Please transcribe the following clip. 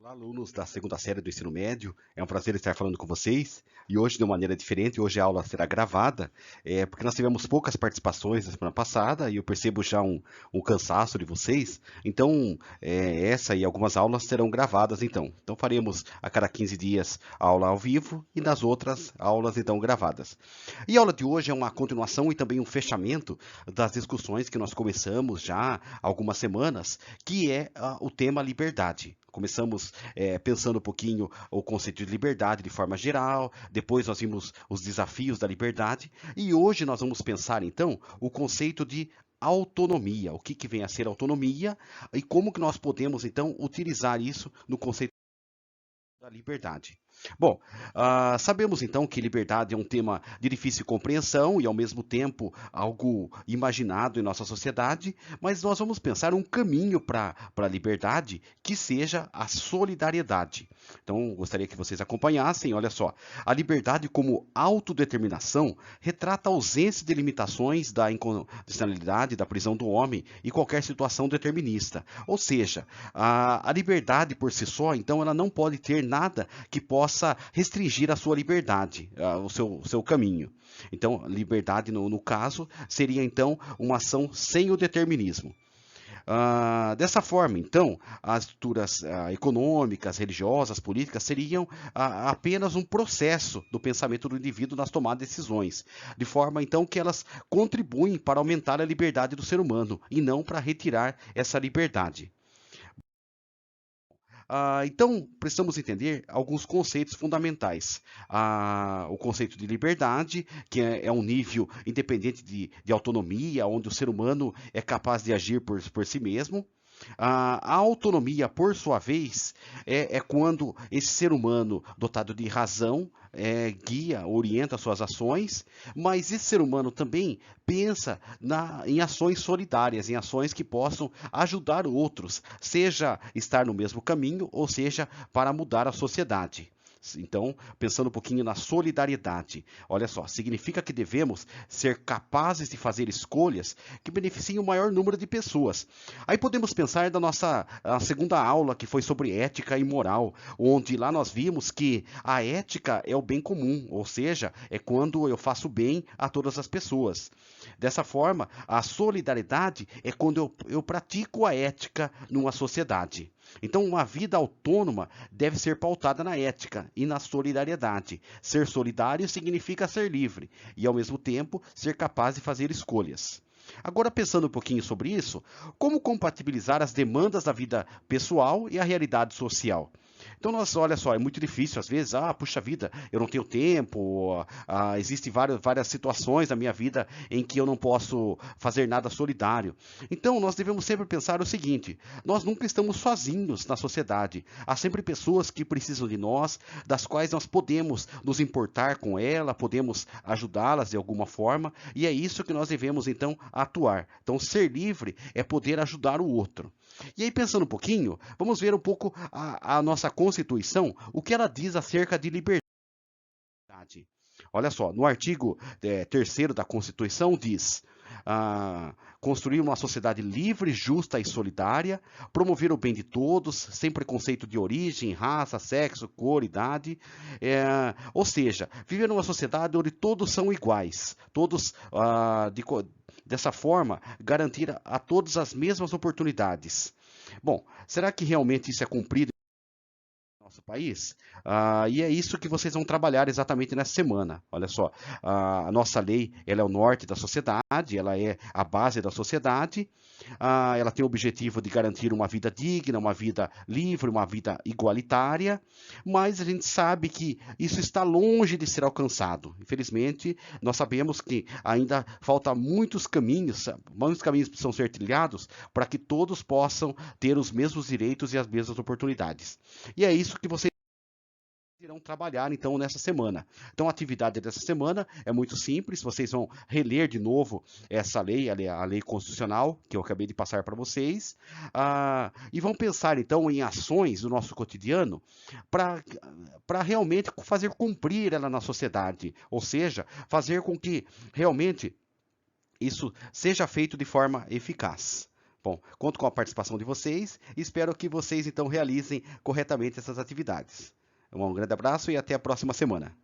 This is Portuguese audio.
Olá, alunos da segunda série do ensino médio. É um prazer estar falando com vocês. E hoje, de uma maneira diferente, hoje a aula será gravada, porque nós tivemos poucas participações na semana passada e eu percebo já um cansaço de vocês. Então, essa e algumas aulas serão gravadas, então. Então, faremos a cada 15 dias a aula ao vivo e nas outras aulas, então, gravadas. E a aula de hoje é uma continuação e também um fechamento das discussões que nós começamos já há algumas semanas, que é o tema liberdade. Começamos pensando um pouquinho o conceito de liberdade de forma geral, depois nós vimos os desafios da liberdade, e hoje nós vamos pensar então o conceito de autonomia, o que, que vem a ser autonomia e como que nós podemos então utilizar isso no conceito da liberdade. Bom, sabemos então que liberdade é um tema de difícil compreensão e ao mesmo tempo algo imaginado em nossa sociedade, mas nós vamos pensar um caminho para a liberdade que seja a solidariedade. Então, gostaria que vocês acompanhassem, olha só, a liberdade como autodeterminação retrata a ausência de limitações da incondicionalidade da prisão do homem e qualquer situação determinista. Ou seja, a liberdade por si só, então, ela não pode ter nada que possa restringir a sua liberdade, o seu caminho. Então, liberdade, no caso, seria então uma ação sem o determinismo. Dessa forma, então, as estruturas econômicas, religiosas, políticas seriam apenas um processo do pensamento do indivíduo nas tomadas de decisões, de forma então que elas contribuem para aumentar a liberdade do ser humano e não para retirar essa liberdade. Então, precisamos entender alguns conceitos fundamentais. O conceito de liberdade, que é um nível independente de autonomia, onde o ser humano é capaz de agir por si mesmo. A autonomia, por sua vez, é quando esse ser humano dotado de razão guia, orienta suas ações, mas esse ser humano também pensa em ações solidárias, em ações que possam ajudar outros, seja estar no mesmo caminho, ou seja, para mudar a sociedade. Então, pensando um pouquinho na solidariedade, olha só, significa que devemos ser capazes de fazer escolhas que beneficiem o maior número de pessoas. Aí podemos pensar da nossa segunda aula, que foi sobre ética e moral, onde lá nós vimos que a ética é o bem comum, ou seja, é quando eu faço bem a todas as pessoas. Dessa forma, a solidariedade é quando eu pratico a ética numa sociedade. Então, uma vida autônoma deve ser pautada na ética e na solidariedade. Ser solidário significa ser livre e, ao mesmo tempo, ser capaz de fazer escolhas. Agora, pensando um pouquinho sobre isso, como compatibilizar as demandas da vida pessoal e a realidade social? Então, olha só, é muito difícil às vezes, puxa vida, eu não tenho tempo, existem várias situações na minha vida em que eu não posso fazer nada solidário. Então, nós devemos sempre pensar o seguinte: nós nunca estamos sozinhos na sociedade. Há sempre pessoas que precisam de nós, das quais nós podemos nos importar com ela, podemos ajudá-las de alguma forma, e é isso que nós devemos então atuar. Então, ser livre é poder ajudar o outro. E aí, pensando um pouquinho, vamos ver um pouco a nossa Constituição, o que ela diz acerca de liberdade. Olha só, no artigo 3º da Constituição diz: construir uma sociedade livre, justa e solidária, promover o bem de todos, sem preconceito de origem, raça, sexo, cor, idade. Ou seja, viver numa sociedade onde todos são iguais, todos dessa forma garantir a todos as mesmas oportunidades. Bom, será que realmente isso é cumprido no nosso país? E é isso que vocês vão trabalhar exatamente nessa semana. Olha só, a nossa lei, ela é o norte da sociedade, ela é a base da sociedade, ela tem o objetivo de garantir uma vida digna, uma vida livre, uma vida igualitária, mas a gente sabe que isso está longe de ser alcançado. Infelizmente, nós sabemos que ainda falta muitos caminhos precisam ser trilhados para que todos possam ter os mesmos direitos e as mesmas oportunidades. E é isso que vocês irão trabalhar então nessa semana. Então a atividade dessa semana é muito simples, vocês vão reler de novo essa lei, a lei constitucional que eu acabei de passar para vocês, e vão pensar então em ações do nosso cotidiano para realmente fazer cumprir ela na sociedade, ou seja, fazer com que realmente isso seja feito de forma eficaz. Bom, conto com a participação de vocês e espero que vocês então realizem corretamente essas atividades. Um grande abraço e até a próxima semana.